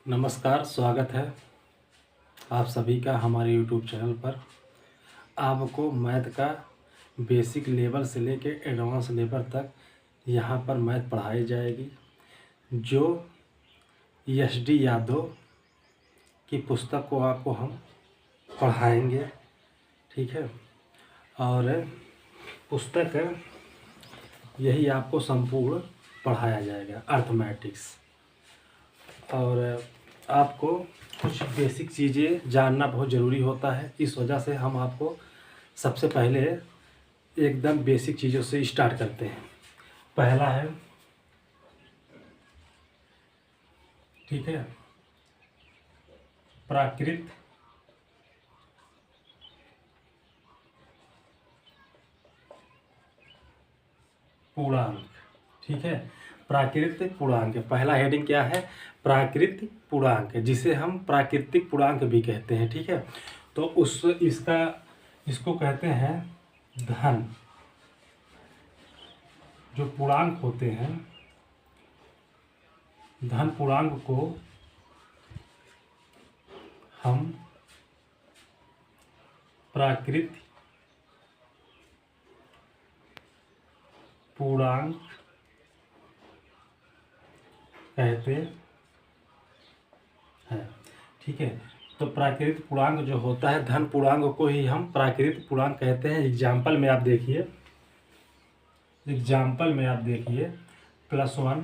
नमस्कार, स्वागत है आप सभी का हमारे यूट्यूब चैनल पर। आपको मैथ का बेसिक लेवल से लेके एडवांस लेवल तक यहाँ पर मैथ पढ़ाई जाएगी, जो एस.डी. यादव की पुस्तक को आपको हम पढ़ाएंगे। ठीक है, और पुस्तक यही आपको संपूर्ण पढ़ाया जाएगा, अर्थमेटिक्स। और आपको कुछ बेसिक चीज़ें जानना बहुत ज़रूरी होता है, इस वजह से हम आपको सबसे पहले एकदम बेसिक चीज़ों से स्टार्ट करते हैं। पहला है, ठीक है, प्राकृत पूर्णांक। ठीक है, प्राकृतिक पूर्णांक। पहला हेडिंग क्या है? प्राकृतिक पूर्णांक, जिसे हम प्राकृतिक पूर्णांक भी कहते हैं। ठीक है, तो इसको कहते हैं धन। जो पूर्णांक होते हैं, धन पूर्णांक को हम प्राकृतिक पूर्णांक कहते हैं। ठीक है, तो प्राकृतिक पूर्णांक जो होता है, धन पूर्णांक को ही हम प्राकृतिक पूर्णांक कहते हैं। एग्जाम्पल में आप देखिए, +1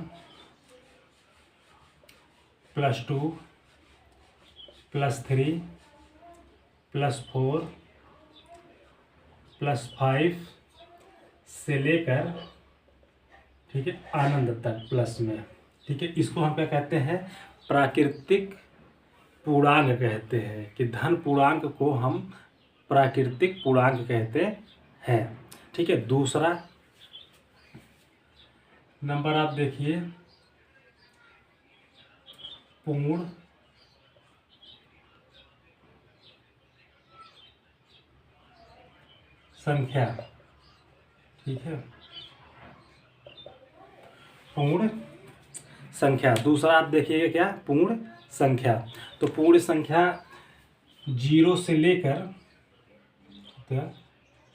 +2 +3 +4 +5 से लेकर, ठीक है, अनंत तक प्लस में। ठीक है, इसको हम क्या कहते हैं? प्राकृतिक पूर्णांक कहते हैं, कि धन पूर्णांक को हम प्राकृतिक पूर्णांक कहते हैं। ठीक है, दूसरा नंबर आप देखिए, पूर्ण संख्या। ठीक है, पूर्ण संख्या। दूसरा आप देखिएगा क्या? पूर्ण संख्या। तो पूर्ण संख्या 0 से लेकर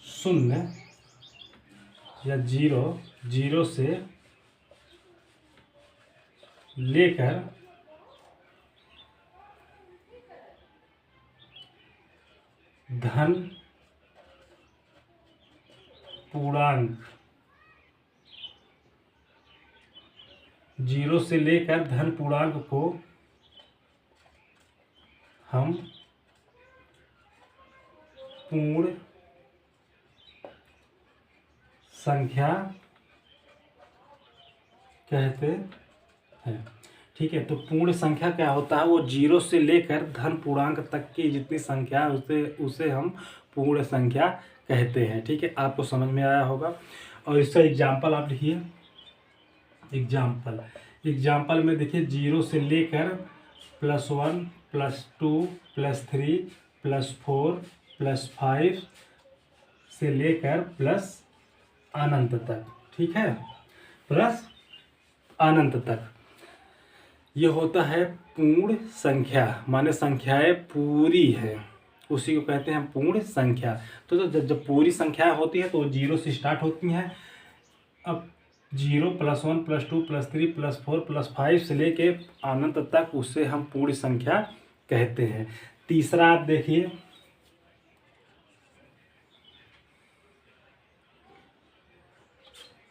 0 या 0 से लेकर धन पूर्णांक, 0 से लेकर धन पूर्णांक को हम पूर्ण संख्या कहते हैं। ठीक है, तो पूर्ण संख्या क्या होता है? वो 0 से लेकर धन पूर्णांक तक की जितनी संख्या है उसे हम पूर्ण संख्या कहते हैं। ठीक है, आपको समझ में आया होगा। और इसका एग्जाम्पल आप लिखिए। एग्जाम्पल में देखिए, 0 से लेकर +1 +2 +3 +4 +5 से लेकर प्लस अनंत तक। ठीक है, प्लस अनंत तक ये होता है पूर्ण संख्या, माने संख्याएं पूरी है, उसी को कहते हैं पूर्ण संख्या। तो जब पूरी संख्या होती है तो 0 से स्टार्ट होती हैं। अब 0 +1 +2 +3 +4 +5 से लेके अनंत तक उसे हम पूर्ण संख्या कहते हैं। तीसरा आप देखिए,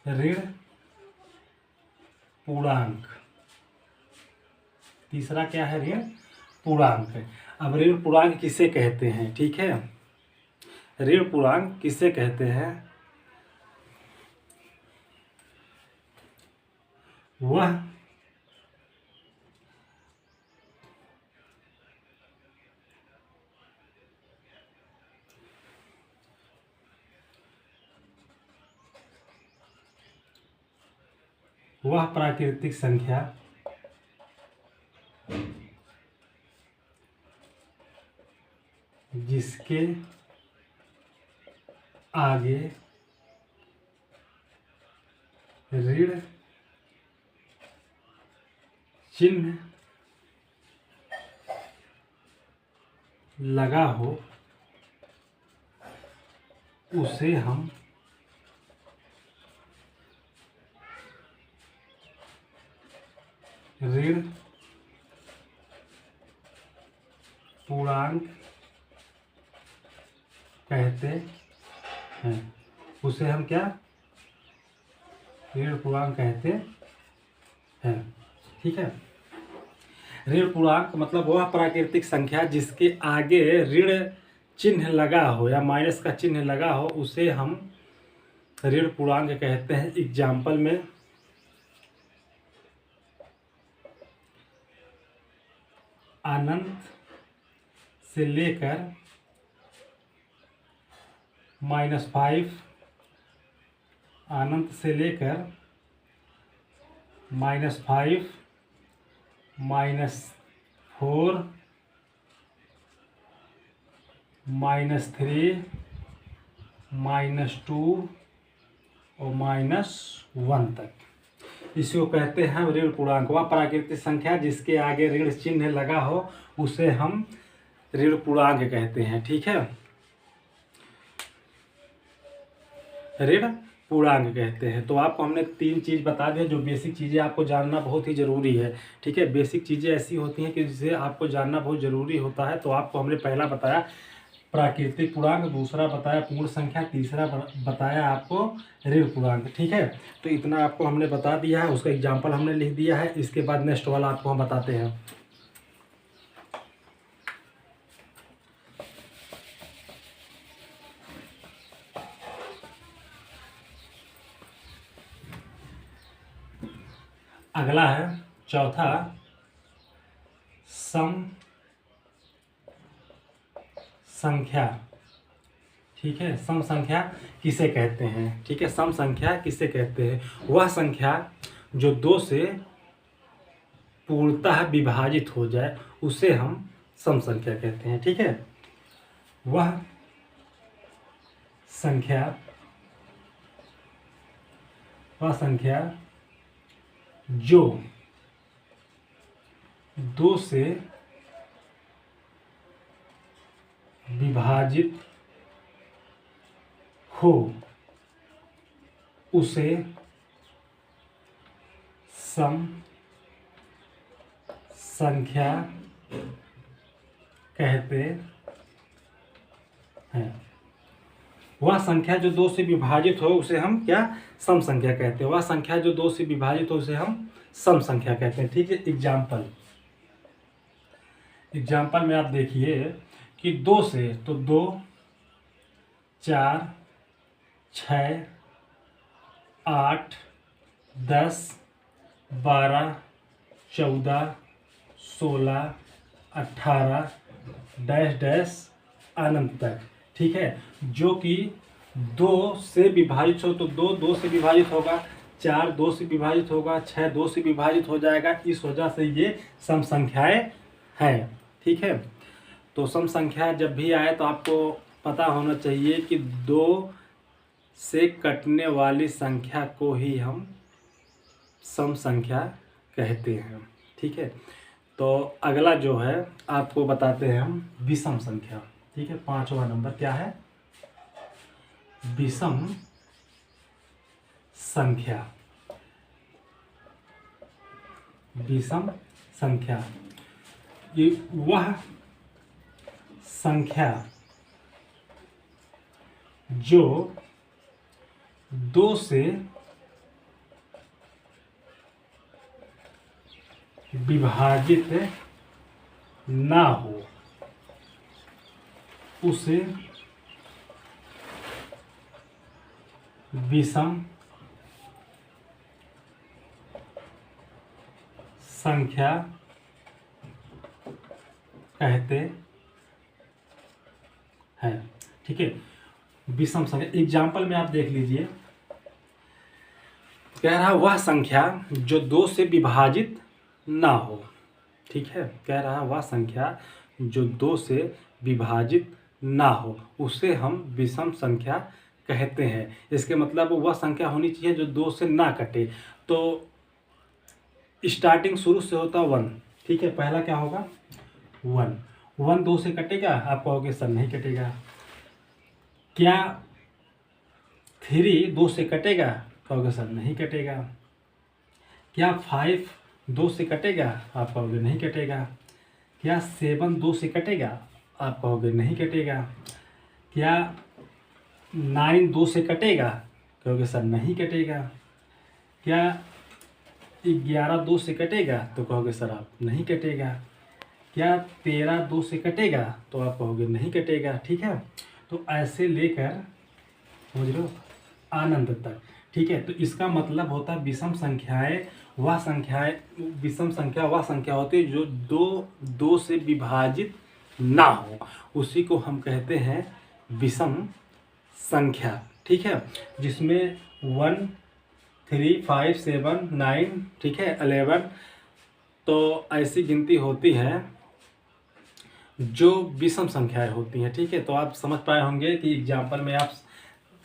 ऋण पूर्णांक। तीसरा क्या है? ऋण पूर्णांक। अब ऋण पूर्णांक किसे कहते हैं? ठीक है, ऋण पूर्णांक किसे कहते हैं? वह प्राकृतिक संख्या जिसके आगे ऋण चिन्ह लगा हो उसे हम ऋण पूर्णांक कहते हैं। उसे हम क्या, ऋण पूर्णांक कहते हैं। ठीक है। ऋण पूर्णांक मतलब वह प्राकृतिक संख्या जिसके आगे ऋण चिन्ह लगा हो या माइनस का चिन्ह लगा हो उसे हम ऋण पूर्णांक कहते हैं। एग्जाम्पल में अनंत से लेकर -5, अनंत से लेकर -5, -4, -3, -2 और -1 तक, इसको कहते हैं ऋण पूर्णांक। वह प्राकृतिक संख्या जिसके आगे ऋण चिन्ह लगा हो उसे हम ऋण पूर्णांक कहते हैं। ठीक है, ऋण पूर्णांक कहते हैं। तो आपको हमने 3 चीज़ बता दिया जो बेसिक चीज़ें आपको जानना बहुत ही ज़रूरी है। ठीक है, बेसिक चीज़ें ऐसी होती हैं कि जिसे आपको जानना बहुत ज़रूरी होता है। तो आपको हमने पहला बताया प्राकृतिक पूर्णांक, दूसरा बताया पूर्ण संख्या, तीसरा बताया आपको ऋण पूर्णांक। ठीक है, तो इतना आपको हमने बता दिया है, उसका एग्जाम्पल हमने लिख दिया है। इसके बाद नेक्स्ट वाला आपको हम बताते हैं। अगला है चौथा, सम संख्या। ठीक है, सम संख्या किसे कहते हैं? ठीक है, सम संख्या किसे कहते हैं? वह संख्या जो 2 से पूर्णतः विभाजित हो जाए उसे हम सम संख्या कहते हैं। ठीक है, वह संख्या जो 2 से विभाजित हो उसे सम संख्या कहते हैं। वह संख्या जो 2 से विभाजित हो उसे हम क्या, सम संख्या कहते हैं। वह संख्या जो 2 से विभाजित हो उसे हम सम संख्या कहते हैं। ठीक है, एग्जाम्पल में आप देखिए कि 2 से, तो 2, 4, 6, 8, 10, 12, 14, 16, 18 डैश डैश अनंत तक। ठीक है, जो कि 2 से विभाजित हो तो 2 से विभाजित होगा, 4 2 से विभाजित होगा, 6 2 से विभाजित हो जाएगा। इस वजह से ये सम संख्याएं हैं। ठीक है, तो सम संख्या जब भी आए तो आपको पता होना चाहिए कि 2 से कटने वाली संख्या को ही हम सम संख्या कहते हैं। ठीक है, तो अगला जो है आपको बताते हैं हम विषम संख्या। ठीक है, 5वां नंबर क्या है? विषम संख्या। विषम संख्या ये वह संख्या जो 2 से विभाजित ना हो उसे विषम संख्या कहते हैं। ठीक है, विषम संख्या एग्जाम्पल में आप देख लीजिए, कह रहा वह संख्या जो 2 से विभाजित ना हो। ठीक है, कह रहा वह संख्या जो 2 से विभाजित ना हो उसे हम विषम संख्या कहते हैं। इसके मतलब वह संख्या होनी चाहिए जो 2 से ना कटे। तो स्टार्टिंग शुरू से होता 1। ठीक है, पहला क्या होगा 1, 1 2 से कटेगा? आप कहोगे सर नहीं कटेगा। क्या 3 2 से कटेगा? कहोगे सर नहीं कटेगा। क्या 5 2 से कटेगा? आप कहोगे नहीं कटेगा। क्या 7 2 से कटेगा? आप कहोगे नहीं कटेगा। क्या 9 2 से कटेगा? कहोगे सर नहीं कटेगा। क्या 11 2 से कटेगा? तो कहोगे सर आप नहीं कटेगा। क्या 13 2 से कटेगा? तो आप कहोगे नहीं कटेगा। ठीक है, तो ऐसे लेकर समझ लो अनंत तक। ठीक है, तो इसका मतलब होता है विषम संख्याएं वह संख्याएं, विषम संख्या वह संख्या होती है जो दो से विभाजित ना हो, उसी को हम कहते हैं विषम संख्या। ठीक है, जिसमें 1 3 5 7 9, ठीक है, 11, तो ऐसी गिनती होती है जो विषम संख्याएं होती हैं। ठीक है, तो आप समझ पाए होंगे कि एग्जाम्पल में आप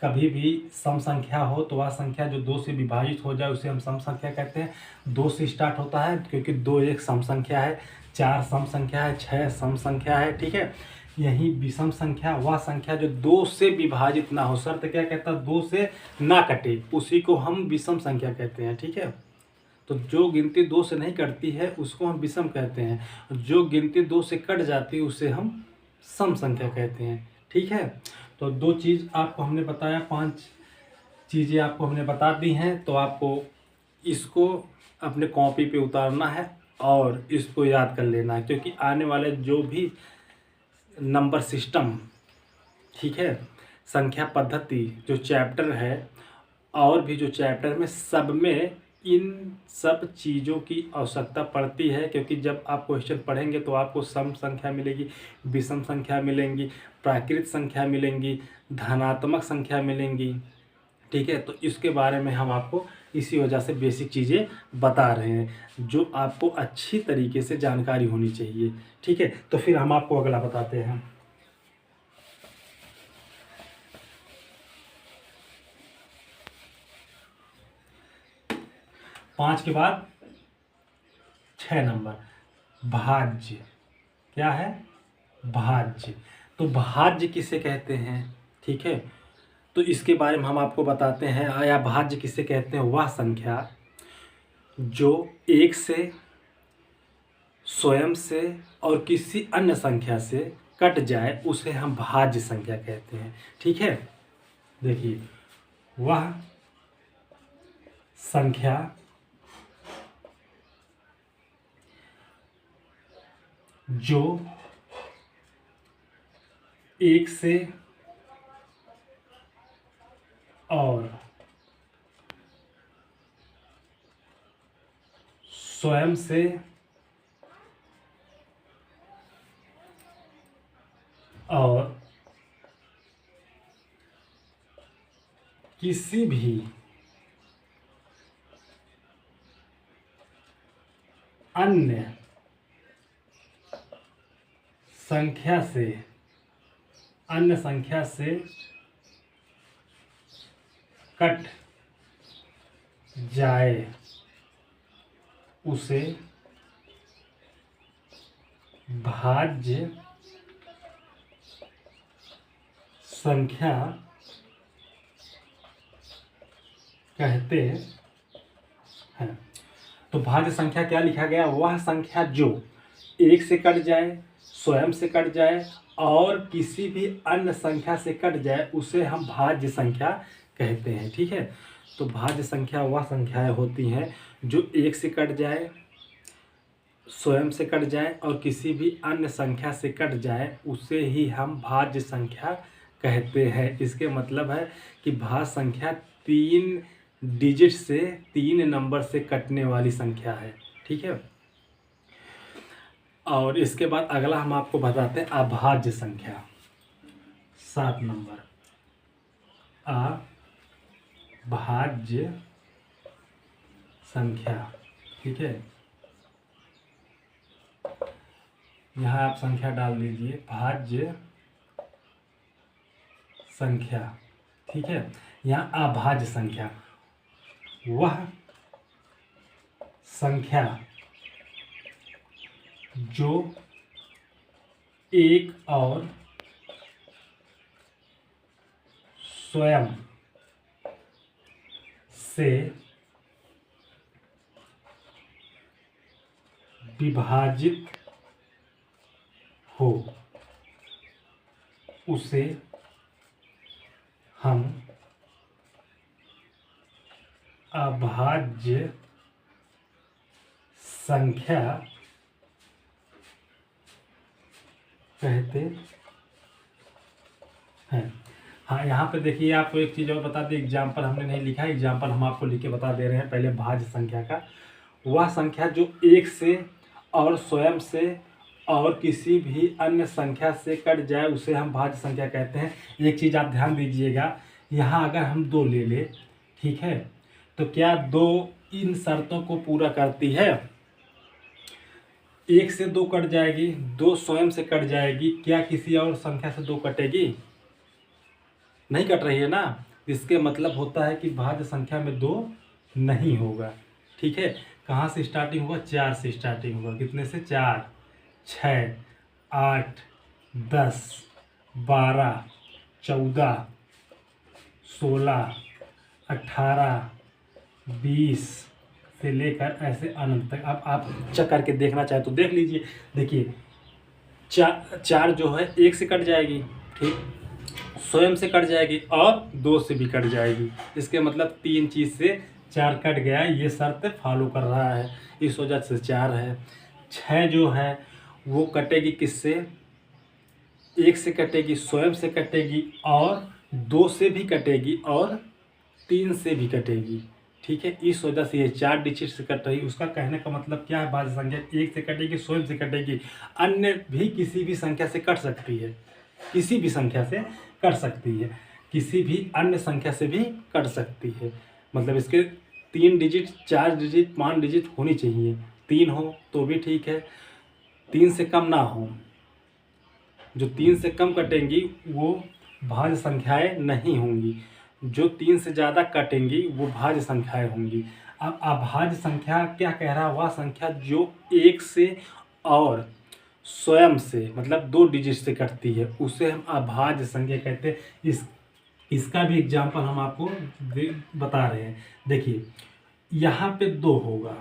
कभी भी सम संख्या हो तो वह संख्या जो 2 से विभाजित हो जाए उसे हम सम संख्या कहते हैं। 2 से स्टार्ट होता है क्योंकि 2 एक सम संख्या है, 4 सम संख्या है, 6 सम संख्या है। ठीक है, यही विषम संख्या वह संख्या जो 2 से विभाजित ना हो, शर्त क्या कहता है? 2 से ना कटे, उसी को हम विषम संख्या कहते हैं। ठीक है, तो जो गिनती 2 से नहीं कटती है उसको हम विषम कहते हैं, जो गिनती 2 से कट जाती है उसे हम सम संख्या कहते हैं। ठीक है, तो 2 चीज़ आपको हमने बताया, 5 चीज़ें आपको हमने बता दी हैं। तो आपको इसको अपने कॉपी पे उतारना है और इसको याद कर लेना है, क्योंकि आने वाले जो भी नंबर सिस्टम, ठीक है, संख्या पद्धति जो चैप्टर है और भी जो चैप्टर में, सब में इन सब चीज़ों की आवश्यकता पड़ती है। क्योंकि जब आप क्वेश्चन पढ़ेंगे तो आपको सम संख्या मिलेगी, विषम संख्या मिलेंगी, प्राकृत संख्या मिलेंगी, धनात्मक संख्या मिलेंगी। ठीक है, तो इसके बारे में हम आपको इसी वजह से बेसिक चीज़ें बता रहे हैं जो आपको अच्छी तरीके से जानकारी होनी चाहिए। ठीक है, तो फिर हम आपको अगला बताते हैं। 5 के बाद 6 नंबर, भाज्य। क्या है? भाज्य। तो भाज्य किसे कहते हैं? ठीक है, तो इसके बारे में हम आपको बताते हैं। या भाज्य किसे कहते हैं? वह संख्या जो 1 से, स्वयं से और किसी अन्य संख्या से कट जाए उसे हम भाज्य संख्या कहते हैं। ठीक है, देखिए, वह संख्या जो 1 से और स्वयं से और किसी भी अन्य संख्या से, अन्य संख्या से कट जाए उसे भाज्य संख्या कहते हैं। तो भाज्य संख्या क्या लिखा गया? वह संख्या जो 1 से कट जाए, स्वयं से कट जाए और किसी भी अन्य संख्या से कट जाए उसे हम भाज्य संख्या कहते हैं। ठीक है, तो भाज्य संख्या वह संख्याएं होती हैं जो 1 से कट जाए, स्वयं से कट जाए और किसी भी अन्य संख्या से कट जाए, उसे ही हम भाज्य संख्या कहते हैं। इसके मतलब है कि भाज्य संख्या 3 डिजिट से, 3 नंबर से कटने वाली संख्या है। ठीक है, और इसके बाद अगला हम आपको बताते हैं अभाज्य संख्या। 7 नंबर, अभाज्य संख्या। ठीक है, यहाँ आप संख्या डाल दीजिए, भाज्य संख्या। ठीक है, यहाँ अभाज्य संख्या वह संख्या जो एक और स्वयं से विभाजित हो उसे हम अभाज्य संख्या कहते हैं। हाँ, यहाँ पे देखिए आपको एक चीज़ और बता दें, एग्जाम्पल हमने नहीं लिखा, एग्जाम्पल हम आपको लिख के बता दे रहे हैं। पहले भाज्य संख्या का, वह संख्या जो एक से और स्वयं से और किसी भी अन्य संख्या से कट जाए उसे हम भाज्य संख्या कहते हैं। एक चीज़ आप ध्यान दीजिएगा, यहाँ अगर हम 2 ले लें, ठीक है, तो क्या 2 इन शर्तों को पूरा करती है? 1 से 2 कट जाएगी, 2 स्वयं से कट जाएगी, क्या किसी और संख्या से 2 कटेगी? नहीं कट रही है ना। इसके मतलब होता है कि भाज्य संख्या में 2 नहीं होगा। ठीक है, कहाँ से स्टार्टिंग होगा? 4 से स्टार्टिंग होगा। कितने से? 4, 6, 8, 10, 12, 14, 16, 18, 20 से लेकर ऐसे अनंत तक। अब आप चेक करके देखना चाहे तो देख लीजिए। देखिए, 4 जो है 1 से कट जाएगी, ठीक, स्वयं से कट जाएगी और 2 से भी कट जाएगी। इसके मतलब 3 चीज़ से 4 कट गया, ये शर्त फॉलो कर रहा है, इस वजह से 4 है। 6 जो है वो कटेगी किससे? 1 से कटेगी, स्वयं से कटेगी और 2 से भी कटेगी और 3 से भी कटेगी। ठीक है, इस वजह से ये 4 डिजिट से कट रही। उसका कहने का मतलब क्या है? भाज्य संख्या 1 से कटेगी, स्वयं से कटेगी, अन्य भी किसी भी संख्या से कट सकती है, किसी भी संख्या से कट सकती है, किसी भी अन्य संख्या से भी कट सकती है। मतलब इसके 3 डिजिट, 4 डिजिट, 5 डिजिट होनी चाहिए। 3 हो तो भी ठीक है, 3 से कम ना हो। जो 3 से कम कटेंगी वो भाज्य संख्याएं नहीं होंगी, जो 3 से ज़्यादा कटेंगी वो भाज्य संख्याएं होंगी। अब अभाज्य संख्या क्या कह रहा है? वह संख्या जो 1 से और स्वयं से मतलब 2 डिजिट से कटती है उसे हम अभाज्य संख्या कहते हैं। इसका भी एग्जाम्पल हम आपको बता रहे हैं। देखिए, यहाँ पे 2 होगा,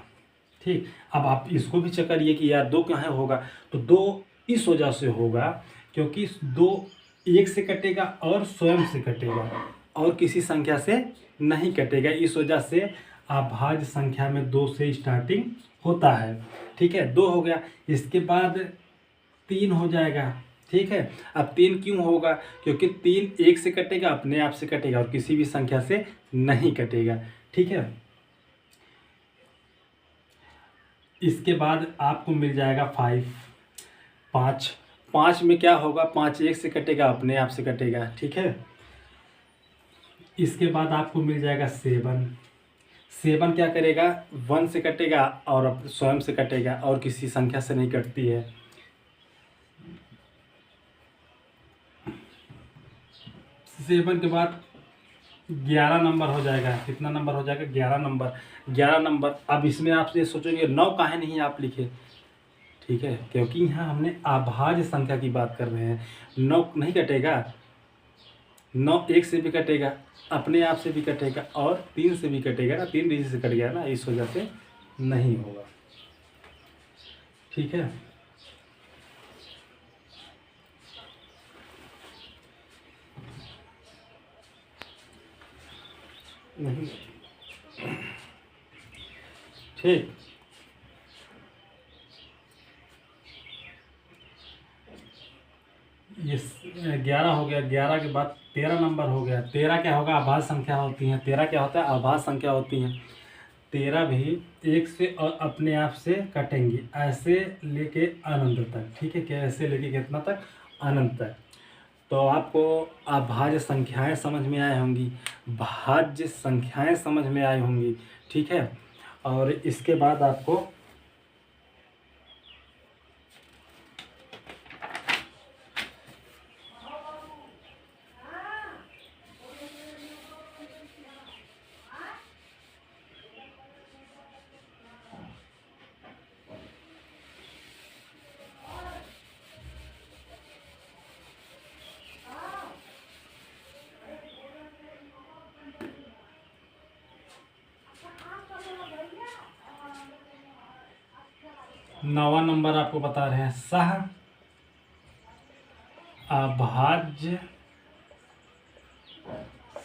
ठीक। अब आप इसको भी चेक करिए कि यार 2 कहाँ होगा, तो 2 इस वजह से होगा क्योंकि 2 1 से कटेगा और स्वयं से कटेगा और किसी संख्या से नहीं कटेगा। इस वजह से अभाज्य संख्या में 2 से स्टार्टिंग होता है। ठीक है, 2 हो गया, इसके बाद 3 हो जाएगा। ठीक है, अब 3 क्यों होगा? क्योंकि 3 1 से कटेगा, अपने आप से कटेगा और किसी भी संख्या से नहीं कटेगा। ठीक है, इसके बाद आपको मिल जाएगा 5। 5 में क्या होगा? 5 1 से कटेगा, अपने आप से कटेगा। ठीक है, इसके बाद आपको मिल जाएगा 7 क्या करेगा? 1 से कटेगा और स्वयं से कटेगा और किसी संख्या से नहीं कटती है। 7 के बाद 11 नंबर हो जाएगा। कितना नंबर हो जाएगा? 11 नंबर। 11 नंबर। अब इसमें आप ये सोचेंगे 9 काहे नहीं आप लिखे? ठीक है, क्योंकि यहाँ हमने अभाज्य संख्या की बात कर रहे हैं। 9 नहीं कटेगा, 9 1 से भी कटेगा, अपने आप से भी कटेगा और 3 से भी कटेगा ना, 3 डिजिट से कट गया ना, इस वजह से नहीं होगा। ठीक है, नहीं, ठीक। ये 11 हो गया। 11 के बाद 13 नंबर हो गया। 13 क्या होगा? अभाज्य संख्या होती हैं। 13 क्या होता है? अभाज्य संख्या होती हैं। 13 भी 1 से और अपने आप से कटेंगी, ऐसे लेके अनंत तक। ठीक है, क्या ऐसे लेके कितना तक? अनंत तक। तो आपको अभाज्य संख्याएं समझ में आई होंगी, भाज्य संख्याएं समझ में आई होंगी। ठीक है, और इसके बाद आपको 9वां नंबर आपको बता रहे हैं सह अभाज्य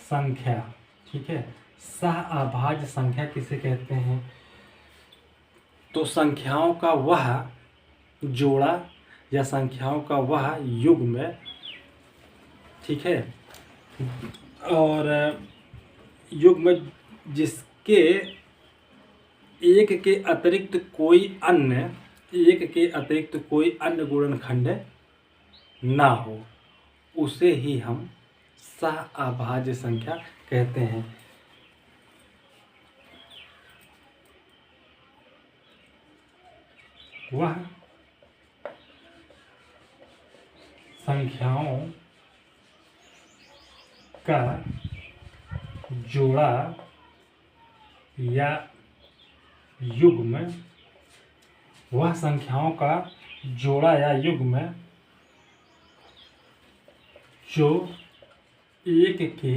संख्या। ठीक है, सह अभाज्य संख्या किसे कहते हैं? तो संख्याओं का वह जोड़ा या संख्याओं का वह युग्म, ठीक है, और युग्म जिसके एक के अतिरिक्त कोई अन्य गुणनखंड ना हो, उसे ही हम सह अभाज्य संख्या कहते हैं। वह संख्याओं का जोड़ा या युग्म, वह संख्याओं का जोड़ा या युग्म जो एक के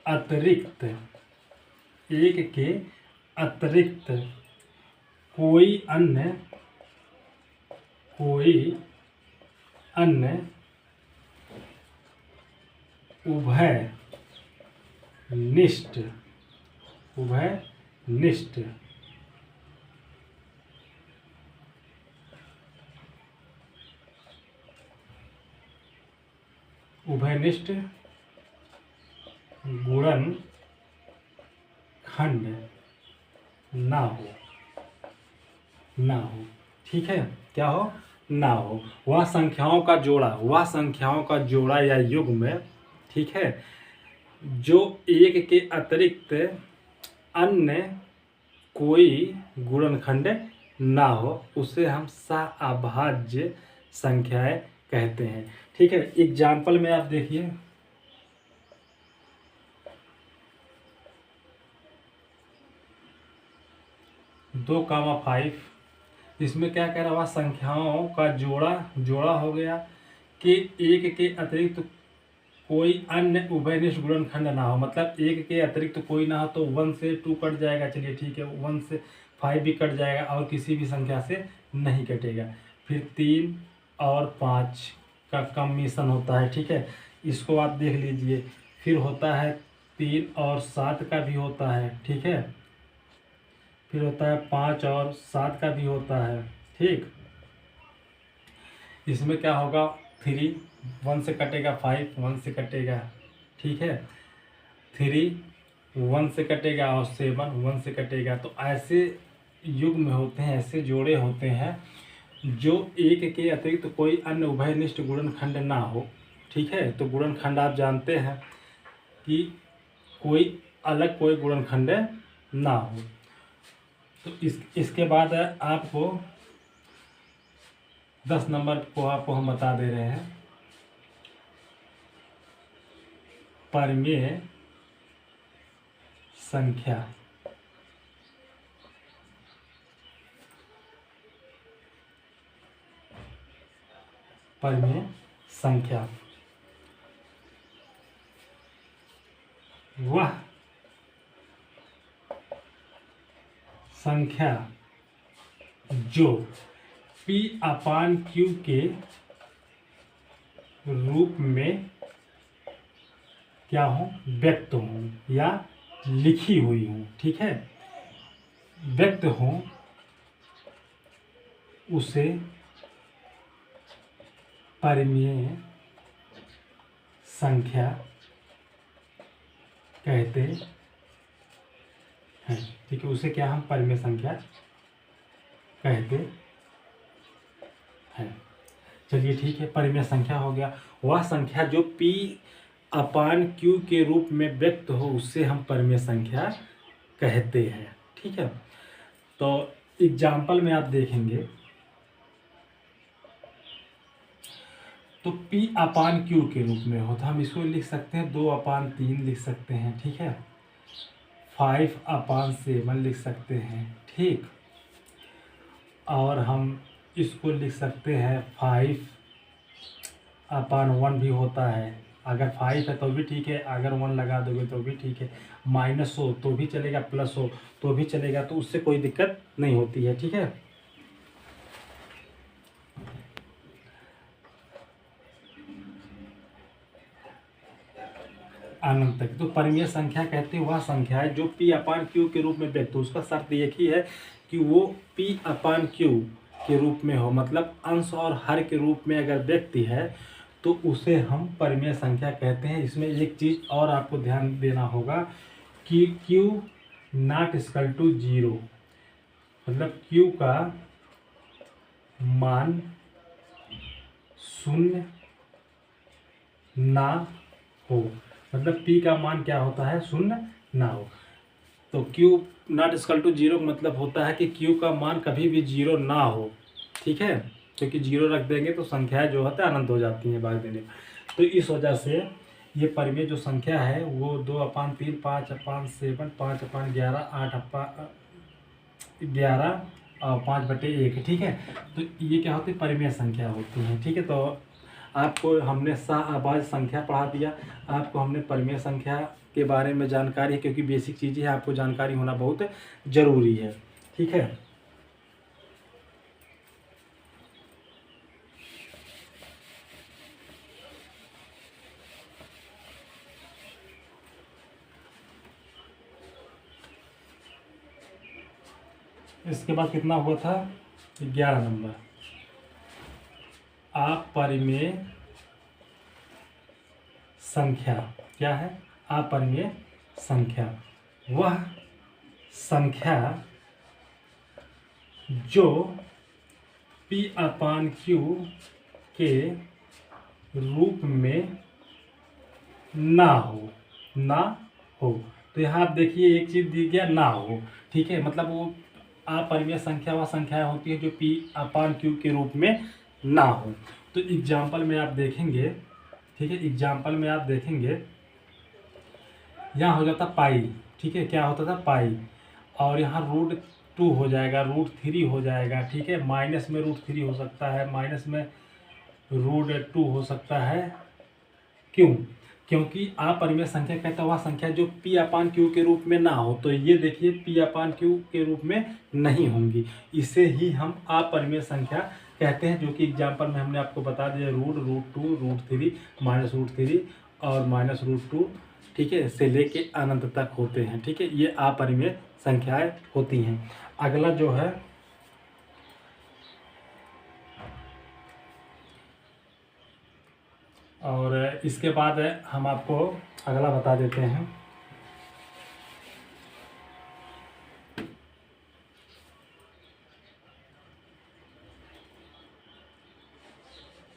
अतिरिक्त कोई अन्य उभयनिष्ठ गुणनखंड ना हो। ठीक है, क्या हो? ना हो। वह संख्याओं का जोड़ा या युग्म, ठीक है, जो एक के अतिरिक्त अन्य कोई गुणनखंड ना हो, उसे हम सह अभाज्य संख्याएं कहते हैं। ठीक है, एग्जाम्पल में आप देखिए, दो कामा 5, इसमें क्या कह रहा है? संख्याओं का जोड़ा हो गया कि एक के अतिरिक्त कोई अन्य उभयनिष्ठ गुणनखंड ना हो, मतलब एक के अतिरिक्त कोई ना हो तो 1 से 2 कट जाएगा, चलिए ठीक है, 1 से 5 भी कट जाएगा और किसी भी संख्या से नहीं कटेगा। फिर 3 और 5 का कॉम्बिनेशन होता है, ठीक है, इसको आप देख लीजिए। फिर होता है 3 और 7 का भी होता है, ठीक है, फिर होता है 5 और 7 का भी होता है, ठीक। इसमें क्या होगा? 3 1 से कटेगा, 5 1 से कटेगा, ठीक है, 3 1 से कटेगा और 7 1 से कटेगा। तो ऐसे युग्म होते हैं, ऐसे जोड़े होते हैं जो एक के अतिरिक्त कोई अन्य उभयनिष्ठ गुणनखंड ना हो, ठीक है। तो गुणनखंड आप जानते हैं कि कोई अलग कोई गुणनखंड ना हो। तो इसके बाद आपको 10 नंबर को आपको हम बता दे रहे हैं, परिमेय संख्या। परिमेय संख्या वह संख्या जो P/Q के रूप में क्या हो? व्यक्त हो या लिखी हुई हो, ठीक है, व्यक्त हो, उसे परिमेय संख्या कहते हैं, ठीक है। उसे क्या हम परिमेय संख्या कहते हैं। चलिए ठीक है, परिमेय संख्या हो गया। वह संख्या जो P/Q के रूप में व्यक्त हो, उससे हम परिमेय संख्या कहते हैं, ठीक है। तो एग्जाम्पल में आप देखेंगे तो P/Q के रूप में हो तो हम इसको लिख सकते हैं 2/3 लिख सकते हैं, ठीक है, 5/7 लिख सकते हैं, ठीक, और हम इसको लिख सकते हैं 5/1 भी होता है, अगर 5 है तो भी ठीक है, अगर 1 लगा दोगे तो भी ठीक है, माइनस हो तो भी चलेगा, प्लस हो तो भी चलेगा, तो उससे कोई दिक्कत नहीं होती है। ठीक है, अनंत तक। तो परिमेय संख्या कहते हैं वह संख्या है जो पी अपान क्यू के रूप में व्यक्त हो। उसका शर्त एक ही है कि वो पी अपान क्यू के रूप में हो, मतलब अंश और हर के रूप में अगर व्यक्ति है तो उसे हम परिमेय संख्या कहते हैं। इसमें एक चीज़ और आपको ध्यान देना होगा कि क्यू नॉट इक्वल टू 0, मतलब क्यू का मान शून्य ना हो, मतलब p का मान क्या होता है, शून्य ना हो। तो q नॉट इक्वल टू 0 मतलब होता है कि q का मान कभी भी 0 ना हो। ठीक है, क्योंकि 0 रख देंगे तो संख्याएं जो होता है अनंत हो जाती हैं भाग देने। तो इस वजह से ये परिमेय जो संख्या है वो 2/3, 5/7, 5/11, 8/11 और 5/1। ठीक है, तो ये क्या होती है, परिमेय संख्या होती है। ठीक है, तो आपको हमने सहअभाज्य संख्या पढ़ा दिया, आपको हमने परिमेय संख्या के बारे में जानकारी, क्योंकि बेसिक चीज़ें हैं, आपको जानकारी होना बहुत ज़रूरी है। ठीक है, इसके बाद कितना हुआ था, 11 नंबर। अपरिमेय संख्या क्या है, अपरिमेय संख्या वह संख्या जो पी अपान क्यू के रूप में ना हो, ना हो। तो यहाँ आप देखिए एक चीज़ दी गया, ना हो। ठीक है, मतलब वो अपरिमेय संख्या वह संख्या होती है जो पी अपान क्यू के रूप में ना हो। तो एग्जाम्पल में आप देखेंगे, ठीक है, एग्जाम्पल में आप देखेंगे यहाँ हो जाता पाई। ठीक है, क्या होता था, पाई, और यहाँ √2 हो जाएगा, √3 हो जाएगा। ठीक है, माइनस में √3 हो सकता है, माइनस में √2 हो सकता है। क्यों, क्योंकि अपरिमेय संख्या कहता है वह संख्या जो पी अपान क्यू के रूप में ना हो। तो ये देखिए पी अपान क्यू के रूप में नहीं होंगी, इसे ही हम अपरिमेय संख्या कहते हैं, जो कि एग्जाम्पल में हमने आपको बता दिया, √2, √3, -√3 और -√2। ठीक है, से लेके अनंत तक होते हैं। ठीक है, ये अपरिमेय संख्याएं होती हैं। अगला जो है और इसके बाद हम आपको अगला बता देते हैं,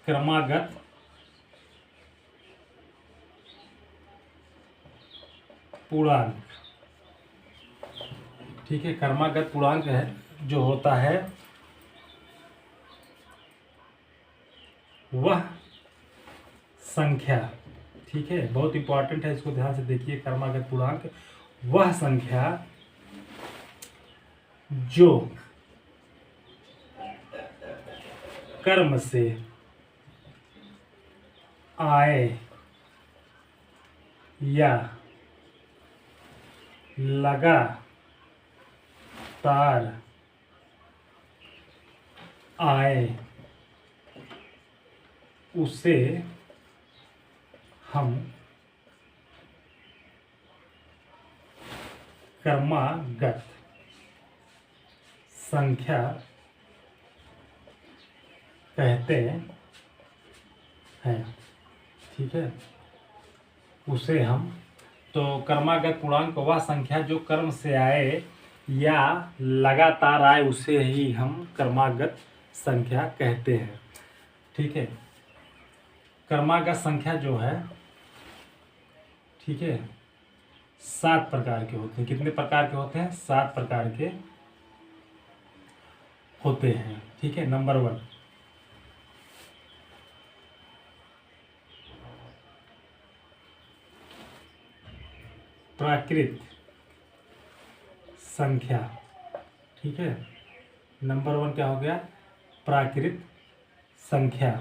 क्रमागत पूर्णांक। ठीक है, क्रमागत पूर्णांक है जो होता है वह संख्या, ठीक है, बहुत इंपॉर्टेंट है, इसको ध्यान से देखिए। क्रमागत पूर्णांक वह संख्या जो क्रम से आए या लगातार आए उसे हम क्रमागत संख्या कहते हैं। ठीक है, उसे हम, तो क्रमागत पूर्णांक वह संख्या जो क्रम से आए या लगातार आए उसे ही हम क्रमागत संख्या कहते हैं। ठीक है, क्रमागत संख्या जो है, ठीक है, 7 प्रकार के होते हैं। कितने प्रकार के होते हैं, 7 प्रकार के होते हैं। ठीक है, नंबर 1 प्राकृत संख्या। ठीक है, नंबर 1 क्या हो गया, प्राकृत संख्या।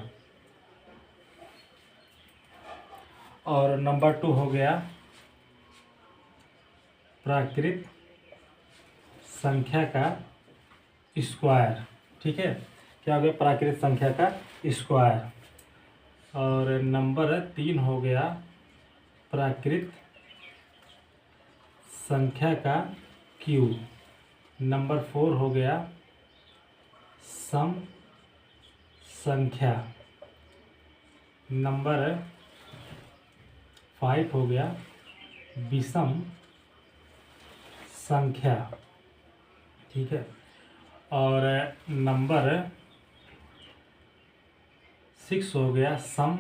और नंबर 2 हो गया प्राकृत संख्या का स्क्वायर। ठीक है, क्या हो गया? प्राकृत संख्या का स्क्वायर। और नंबर 3 हो गया प्राकृत संख्या का क्यूब। नंबर 4 हो गया सम संख्या। नंबर 5 हो गया विषम संख्या। ठीक है, और नंबर 6 हो गया सम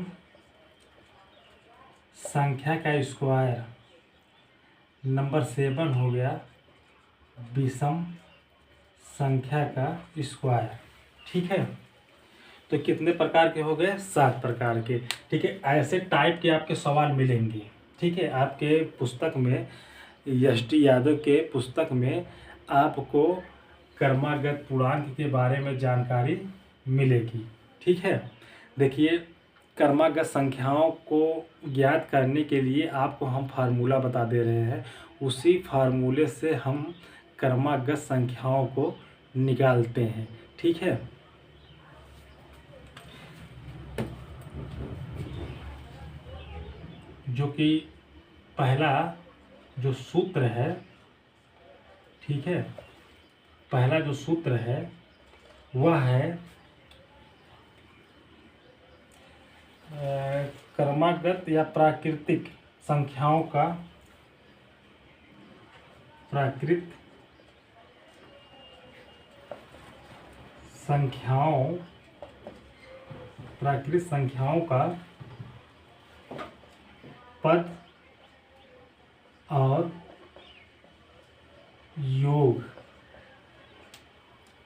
संख्या का स्क्वायर। नंबर 7 हो गया विषम संख्या का स्क्वायर। ठीक है, तो कितने प्रकार के हो गए? 7 प्रकार के। ठीक है, ऐसे टाइप के आपके सवाल मिलेंगे। ठीक है, आपके पुस्तक में, एस.टी. यादव के पुस्तक में आपको कर्मागत पूर्णांक के बारे में जानकारी मिलेगी। ठीक है, देखिए कर्मागत संख्याओं को ज्ञात करने के लिए आपको हम फार्मूला बता दे रहे हैं। उसी फार्मूले से हम कर्मागत संख्याओं को निकालते हैं। ठीक है, जो कि पहला जो सूत्र है, ठीक है, पहला जो सूत्र है वह है कर्मागत या प्राकृतिक संख्याओं का प्राकृत संख्याओं का पद और योग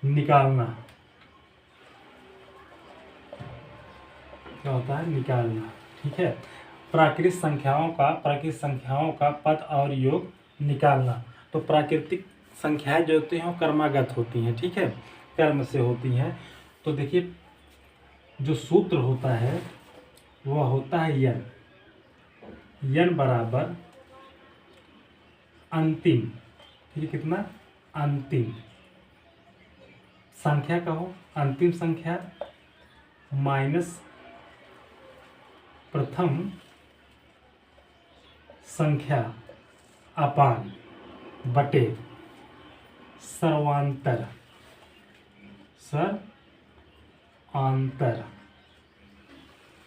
निकालना। क्या होता है? निकालना। ठीक है, प्राकृतिक संख्याओं का पद और योग निकालना। तो प्राकृतिक संख्याएं जो होती हैं वो कर्मागत होती हैं। ठीक है, कर्म से होती हैं। तो देखिए जो सूत्र होता है वह होता है यन। यन बराबर अंतिम। ठीक है, कितना? अंतिम संख्या का हो, अंतिम संख्या माइनस प्रथम संख्या अपान बटे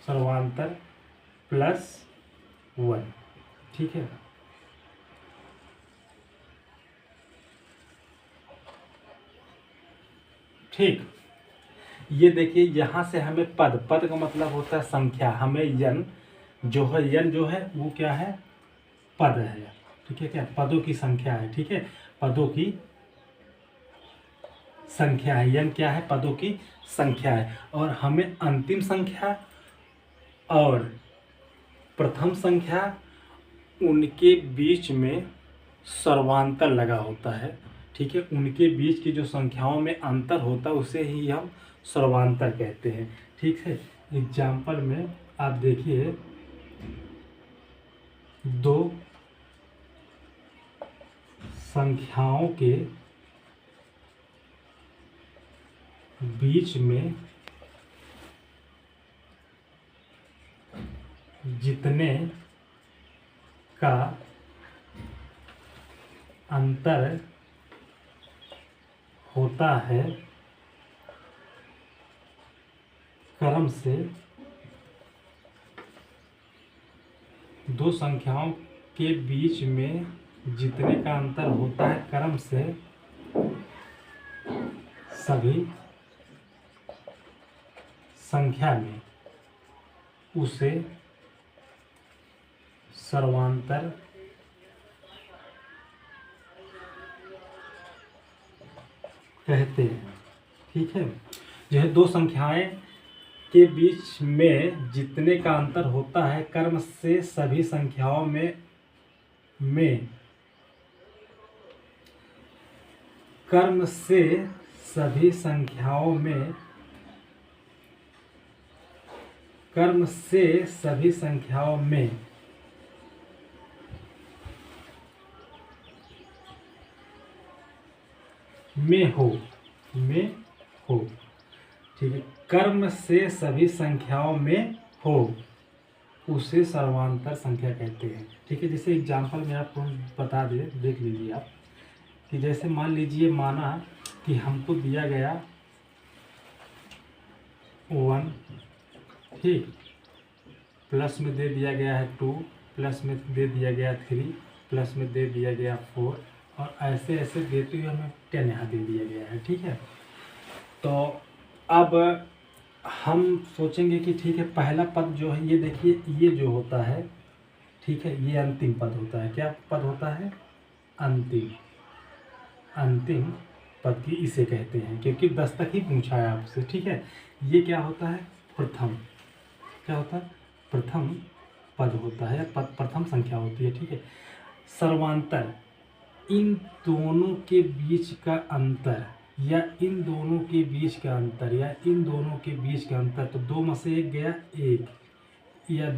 सर्वांतर प्लस 1। ठीक है, ठीक। ये देखिए यहाँ से हमें पद का मतलब होता है संख्या। हमें यन जो है वो क्या है? पद है। ठीक है, क्या? पदों की संख्या है। ठीक है, पदों की संख्या है। यन क्या है? पदों की संख्या है। और हमें अंतिम संख्या और प्रथम संख्या उनके बीच में सर्वांतर लगा होता है। ठीक है, उनके बीच की जो संख्याओं में अंतर होता है उसे ही हम सर्वांतर कहते हैं। ठीक है, एग्जाम्पल में आप देखिए, दो संख्याओं के बीच में जितने का अंतर होता है क्रम से, दो संख्याओं के बीच में जितने का अंतर होता है क्रम से सभी संख्या में, उसे सर्वांतर कहते हैं। ठीक है, जो है दो संख्याएं के बीच में जितने का अंतर होता है क्रम से सभी संख्याओं में क्रम से सभी संख्याओं में क्रम से सभी संख्याओं में में हो, ठीक है। कर्म से सभी संख्याओं में हो उसे सर्वांतर संख्या कहते हैं, ठीक है। जैसे एग्जाम्पल में आपको बता दें, देख लीजिए आप कि जैसे मान लीजिए माना कि हमको दिया गया 1, ठीक, प्लस में दे दिया गया है 2, प्लस में दे दिया गया 3, प्लस में दे दिया गया 4, और ऐसे ऐसे देते हुए हमें 10 यहाँ दे दिया गया है, ठीक है। तो अब हम सोचेंगे कि ठीक है, पहला पद जो है ये देखिए, ये जो होता है, ठीक है, ये अंतिम पद होता है। क्या पद होता है? अंतिम पद की इसे कहते हैं, क्योंकि 10 तक ही पूछा है आपसे, ठीक है। ये क्या होता है? प्रथम। क्या होता है? प्रथम पद होता है, प्रथम संख्या होती है, ठीक है। सर्वांतर, इन दोनों के बीच का अंतर, या इन दोनों के बीच का अंतर, या इन दोनों के बीच का अंतर। तो 2 में से 1 गया 1, या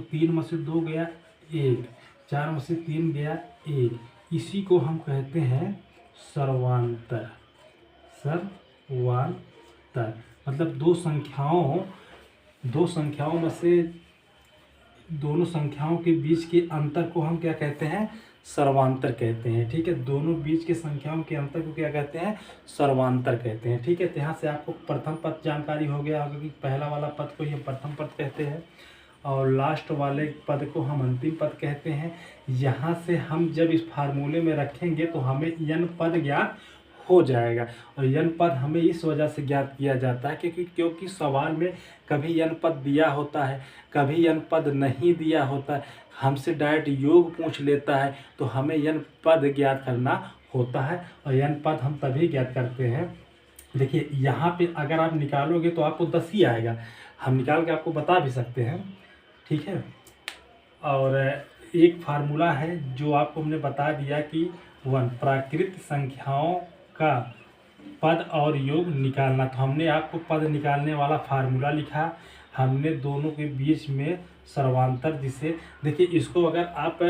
3 में से 2 गया 1, 4 में से 3 गया 1। इसी को हम कहते हैं सर्वांतर। सर्वांतर मतलब दो संख्याओं में से दोनों संख्याओं के बीच के अंतर को हम क्या कहते हैं? सर्वांतर कहते हैं, ठीक है। दोनों बीच के संख्याओं के अंतर को क्या कहते हैं? सर्वांतर कहते हैं, ठीक है। तो यहाँ से आपको प्रथम पद जानकारी हो गया होगा कि पहला वाला पद को ये प्रथम पद कहते हैं और लास्ट वाले पद को हम अंतिम पद कहते हैं। यहाँ से हम जब इस फार्मूले में रखेंगे तो हमें n पद ज्ञात हो जाएगा, और n पद हमें इस वजह से ज्ञात किया जाता है क्योंकि सवाल में कभी n पद दिया होता है, कभी n पद नहीं दिया होता है। हमसे डायरेक्ट योग पूछ लेता है तो हमें n पद ज्ञात करना होता है, और n पद हम तभी ज्ञात करते हैं। देखिए यहाँ पे अगर आप निकालोगे तो आपको 10 ही आएगा, हम निकाल के आपको बता भी सकते हैं, ठीक है। और एक फार्मूला है जो आपको हमने बता दिया कि 1 प्राकृत संख्याओं का पद और योग निकालना। तो हमने आपको पद निकालने वाला फार्मूला लिखा, हमने दोनों के बीच में सर्वांतर, जिसे देखिए इसको अगर आप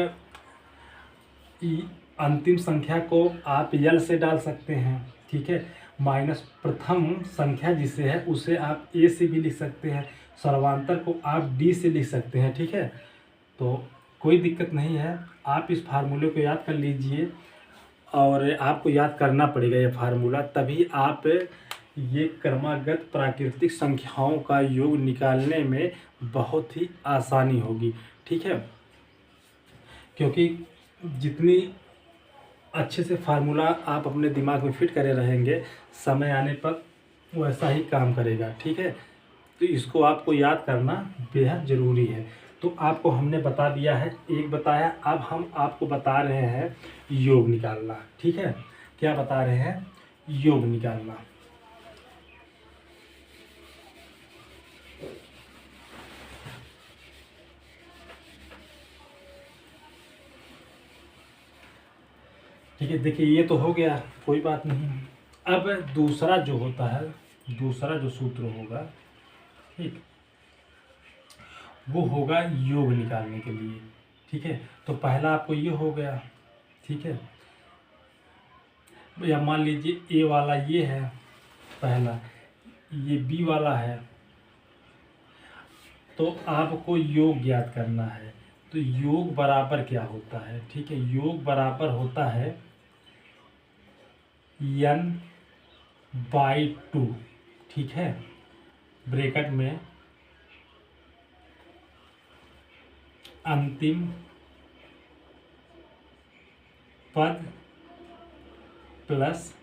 अंतिम संख्या को आप यल से डाल सकते हैं, ठीक है। माइनस प्रथम संख्या जिसे है उसे आप ए से भी लिख सकते हैं, सर्वांतर को आप डी से लिख सकते हैं, ठीक है। तो कोई दिक्कत नहीं है, आप इस फार्मूले को याद कर लीजिए, और आपको याद करना पड़ेगा ये फार्मूला, तभी आप ये क्रमागत प्राकृतिक संख्याओं का योग निकालने में बहुत ही आसानी होगी, ठीक है। क्योंकि जितनी अच्छे से फार्मूला आप अपने दिमाग में फिट करे रहेंगे, समय आने पर वैसा ही काम करेगा, ठीक है। तो इसको आपको याद करना बेहद ज़रूरी है। तो आपको हमने बता दिया है, एक बताया, अब हम आपको बता रहे हैं योग निकालना, ठीक है। क्या बता रहे हैं? योग निकालना। ठीक है, देखिए ये तो हो गया, कोई बात नहीं। अब दूसरा जो होता है, दूसरा जो सूत्र होगा, ठीक, वो होगा योग निकालने के लिए, ठीक है। तो पहला आपको ये हो गया, ठीक है। या मान लीजिए ए वाला ये है पहला, ये बी वाला है, तो आपको योग ज्ञात करना है। तो योग बराबर क्या होता है? ठीक है, योग बराबर होता है n/2, ठीक है। ब्रैकेट में अंतिम पद प्लस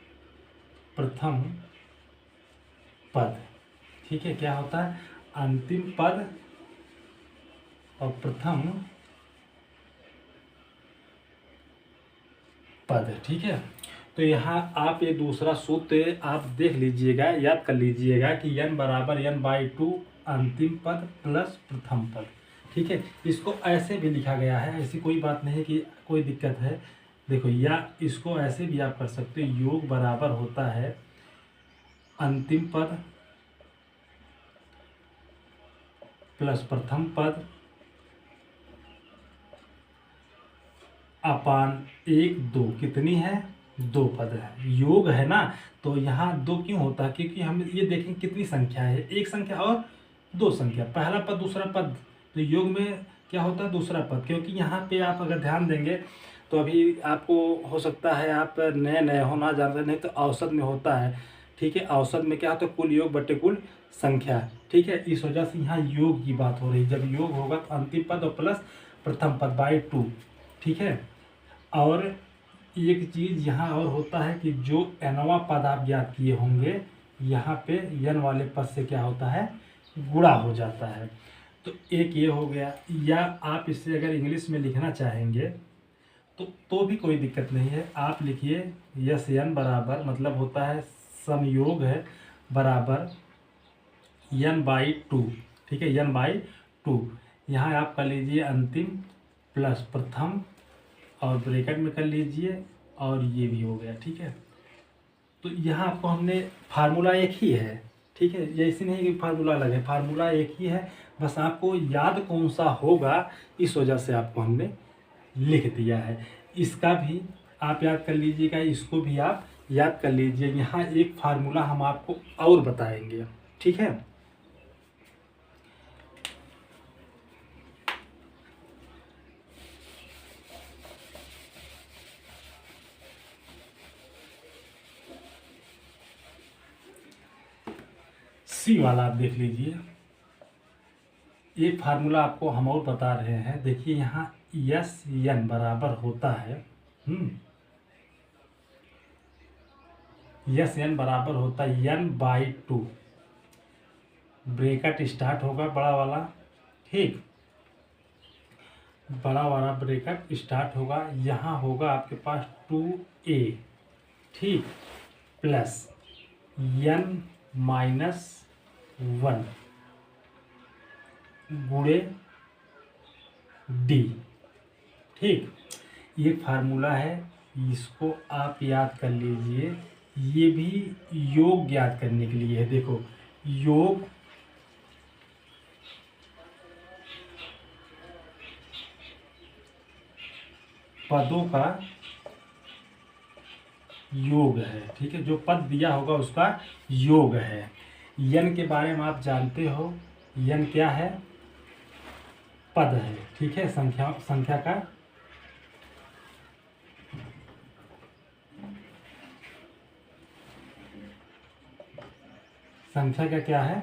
प्रथम पद, ठीक है। क्या होता है? अंतिम पद और प्रथम पद, ठीक है। तो यहाँ आप ये दूसरा सूत्र आप देख लीजिएगा, याद कर लीजिएगा कि n बराबर n/2 अंतिम पद प्लस प्रथम पद, ठीक है। इसको ऐसे भी लिखा गया है, ऐसी कोई बात नहीं कि कोई दिक्कत है। देखो, या इसको ऐसे भी आप कर सकते हो, योग बराबर होता है अंतिम पद प्लस प्रथम पद अपान 1/2, कितनी है? दो पद है, योग है ना, तो यहाँ दो क्यों होता है, क्योंकि हम ये देखें कितनी संख्या है, एक संख्या और दो संख्या, पहला पद दूसरा पद, तो योग में क्या होता है दूसरा पद। क्योंकि यहाँ पे आप अगर ध्यान देंगे तो अभी आपको हो सकता है आप नए नए हो ना जानते, नहीं तो औसत में होता है, ठीक है, औसत में क्या होता है कुल योग बटे कुल संख्या, ठीक है, इस वजह से यहाँ योग की बात हो रही है। जब योग होगा तो अंतिम पद और प्लस प्रथम पद बाई 2, ठीक है। और एक चीज़ यहाँ और होता है कि जो nवां पद आप याद किए होंगे, यहाँ पे n वाले पद से क्या होता है गुणा हो जाता है। तो एक ये हो गया, या आप इसे अगर इंग्लिश में लिखना चाहेंगे तो भी कोई दिक्कत नहीं है, आप लिखिए यस n बराबर, मतलब होता है संयोग है बराबर n/2, ठीक है, n/2। यहाँ आप कर लीजिए अंतिम प्लस प्रथम और ब्रैकेट में कर लीजिए, और ये भी हो गया, ठीक है। तो यहाँ आपको हमने फार्मूला एक ही है, ठीक है, ये ऐसे नहीं कि फार्मूला अलग है, फार्मूला एक ही है, बस आपको याद कौन सा होगा इस वजह से आपको हमने लिख दिया है। इसका भी आप याद कर लीजिएगा, इसको भी आप याद कर लीजिए। यहाँ एक फार्मूला हम आपको और बताएंगे, ठीक है। सी वाला आप देख लीजिए, एक फार्मूला आपको हम और बता रहे हैं, देखिए यहाँ यस एन बराबर होता है, यस एन बराबर होता है n/2, ब्रैकेट स्टार्ट होगा बड़ा वाला, ठीक, बड़ा वाला ब्रैकेट स्टार्ट होगा, यहाँ होगा आपके पास 2a, ठीक, प्लस n-1 गुणे d, ठीक। ये फार्मूला है, इसको आप याद कर लीजिए। ये भी योग याद करने के लिए है, देखो योग पदों का योग है, ठीक है, जो पद दिया होगा उसका योग है। यन के बारे में आप जानते हो, यन क्या है, पद है, ठीक है, संख्या का क्या है,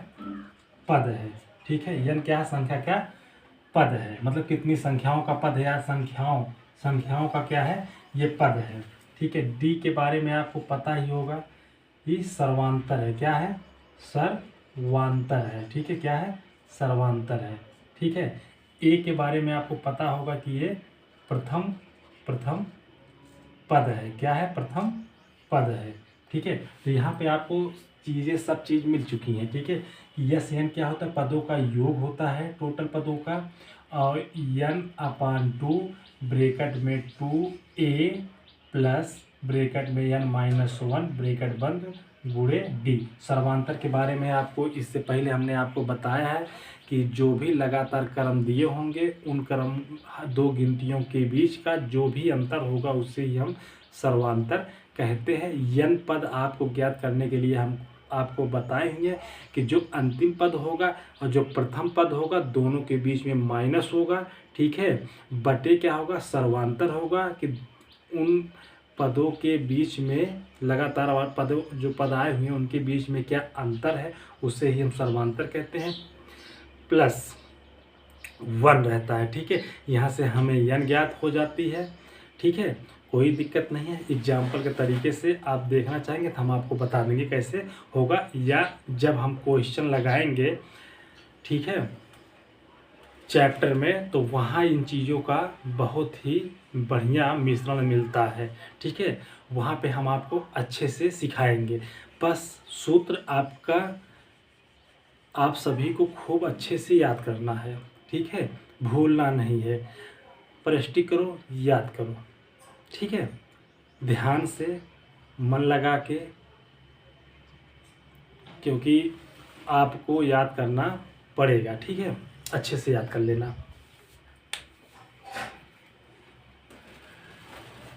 पद है, ठीक है। यन क्या है, संख्या का पद है, मतलब कितनी संख्याओं का पद है, या संख्याओं का क्या है, ये पद है, ठीक है। डी के बारे में आपको पता ही होगा, ये सर्वांतर है, क्या है, सर्वांतर है, ठीक है, क्या है, सर्वांतर है, ठीक है। ए के बारे में आपको पता होगा कि ये प्रथम पद है, क्या है, प्रथम पद है, ठीक है। तो यहाँ पे आपको चीज़ें सब चीज़ मिल चुकी हैं, ठीक है। यस एन क्या होता है, पदों का योग होता है, टोटल पदों का, और n/2 ब्रैकेट में 2a प्लस ब्रैकेट में n-1 ब्रैकेट बंद गुणे d। सर्वांतर के बारे में आपको इससे पहले हमने आपको बताया है कि जो भी लगातार क्रम दिए होंगे उन क्रम दो गिनतियों के बीच का जो भी अंतर होगा उससे ही हम सर्वांतर कहते हैं। यन पद आपको ज्ञात करने के लिए हम आपको बताए हैं कि जो अंतिम पद होगा और जो प्रथम पद होगा दोनों के बीच में माइनस होगा, ठीक है, बटे क्या होगा, सर्वांतर होगा, कि उन पदों के बीच में लगातार और पद जो पद आए हुए हैं उनके बीच में क्या अंतर है, उससे ही हम सर्वांतर कहते हैं। प्लस 1 रहता है, ठीक है, यहाँ से हमें यन ज्ञात हो जाती है, ठीक है, कोई दिक्कत नहीं है। एग्जाम्पल के तरीके से आप देखना चाहेंगे तो हम आपको बता देंगे कैसे होगा, या जब हम क्वेश्चन लगाएंगे, ठीक है, चैप्टर में, तो वहाँ इन चीज़ों का बहुत ही बढ़िया मिश्रण मिलता है, ठीक है, वहाँ पे हम आपको अच्छे से सिखाएंगे। बस सूत्र आपका आप सभी को खूब अच्छे से याद करना है, ठीक है, भूलना नहीं है, प्रैक्टिस करो, याद करो, ठीक है, ध्यान से मन लगा के, क्योंकि आपको याद करना पड़ेगा, ठीक है, अच्छे से याद कर लेना।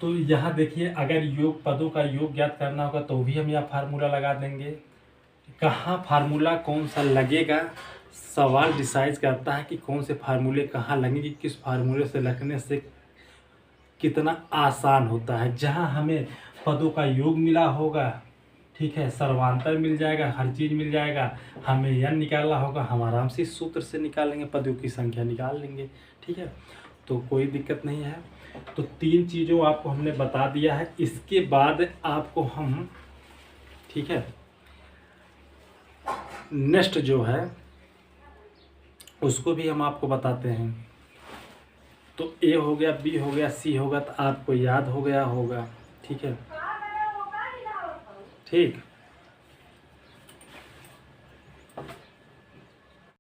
तो यहाँ देखिए, अगर योग पदों का योग ज्ञात करना होगा तो भी हम यहाँ फार्मूला लगा देंगे। कहाँ फार्मूला कौन सा लगेगा, सवाल डिसाइड करता है कि कौन से फार्मूले कहाँ लगेंगे, किस फार्मूले से लगने से कितना आसान होता है। जहाँ हमें पदों का योग मिला होगा, ठीक है, सर्वांतर मिल जाएगा, हर चीज़ मिल जाएगा, हमें यन निकालना होगा, हम आराम से इस सूत्र से निकालेंगे, पदों की संख्या निकाल लेंगे, ठीक है, तो कोई दिक्कत नहीं है। तो 3 चीज़ों आपको हमने बता दिया है। इसके बाद आपको हम, ठीक है, नेक्स्ट जो है उसको भी हम आपको बताते हैं। तो ए हो गया, बी हो गया, सी होगा, तो आपको याद हो गया होगा, ठीक है, ठीक।